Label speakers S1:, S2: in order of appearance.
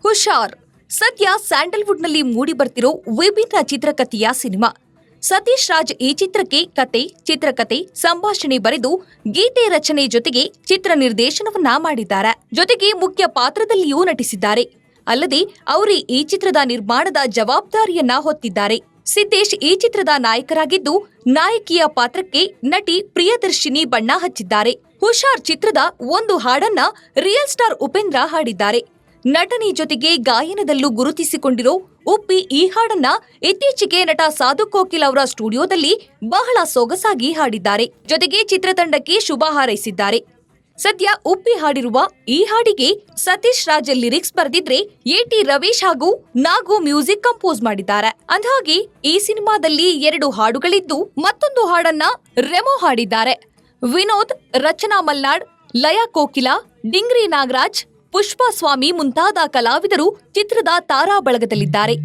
S1: ಹುಷಾರ್ ಸದ್ಯ ಸ್ಯಾಂಡಲ್ವುಡ್ನಲ್ಲಿ ಮೂಡಿ ಬರ್ತಿರೋ ವಿಭಿನ್ನ ಚಿತ್ರಕಥೆಯ ಸಿನಿಮಾ. ಸತೀಶ್ ರಾಜ್ ಈ ಚಿತ್ರಕ್ಕೆ ಕತೆ, ಚಿತ್ರಕಥೆ, ಸಂಭಾಷಣೆ ಬರೆದು ಗೀತೆ ರಚನೆ ಜೊತೆಗೆ ಚಿತ್ರ ನಿರ್ದೇಶನವನ್ನ ಮಾಡಿದ್ದಾರೆ. ಜೊತೆಗೆ ಮುಖ್ಯ ಪಾತ್ರದಲ್ಲಿಯೂ ನಟಿಸಿದ್ದಾರೆ. ಅಲ್ಲದೆ ಅವರೇ ಈ ಚಿತ್ರದ ನಿರ್ಮಾಣದ ಜವಾಬ್ದಾರಿಯನ್ನ ಹೊತ್ತಿದ್ದಾರೆ. ಸಿದ್ದೇಶ್ ಈ ಚಿತ್ರದ ನಾಯಕರಾಗಿದ್ದು, ನಾಯಕಿಯ ಪಾತ್ರಕ್ಕೆ ನಟಿ ಪ್ರಿಯದರ್ಶಿನಿ ಬಣ್ಣ ಹಚ್ಚಿದ್ದಾರೆ. ಹುಷಾರ್ ಚಿತ್ರದ ಒಂದು ಹಾಡನ್ನ ರಿಯಲ್ ಸ್ಟಾರ್ ಉಪೇಂದ್ರ ಹಾಡಿದ್ದಾರೆ. ನಟನೆ ಜೊತೆಗೆ ಗಾಯನದಲ್ಲೂ ಗುರುತಿಸಿಕೊಂಡಿರೋ ಉಪ್ಪಿ ಈ ಹಾಡನ್ನ ಇತ್ತೀಚೆಗೆ ನಟ ಸಾಧು ಕೋಕಿಲ್ ಅವರ ಸ್ಟುಡಿಯೋದಲ್ಲಿ ಬಹಳ ಸೊಗಸಾಗಿ ಹಾಡಿದ್ದಾರೆ. ಜೊತೆಗೆ ಚಿತ್ರತಂಡಕ್ಕೆ ಶುಭ ಹಾರೈಸಿದ್ದಾರೆ. ಸದ್ಯ ಉಪ್ಪಿ ಹಾಡಿರುವ ಈ ಹಾಡಿಗೆ ಸತೀಶ್ ರಾಜ್ ಲಿರಿಕ್ಸ್ ಬರೆದಿದ್ರೆ ಎ.ಟಿ. ರವೀಶ್ ಹಾಗೂ ನಾಗು ಮ್ಯೂಸಿಕ್ ಕಂಪೋಸ್ ಮಾಡಿದ್ದಾರೆ. ಅಂದಹಾಗೆ ಈ ಸಿನಿಮಾದಲ್ಲಿ 2 ಹಾಡುಗಳಿದ್ದು, ಮತ್ತೊಂದು ಹಾಡನ್ನ ರೆಮೋ ಹಾಡಿದ್ದಾರೆ. ವಿನೋದ್, ರಚನಾ ಮಲ್ನಾಡ್, ಲಯ ಕೋಕಿಲಾ, ಡಿಂಗ್ರಿ ನಾಗರಾಜ್, ಪುಷ್ಪ ಸ್ವಾಮಿ ಮುಂತಾದ ಕಲಾವಿದರು ಚಿತ್ರದ ತಾರಾ ಬಳಗದಲ್ಲಿದ್ದಾರೆ.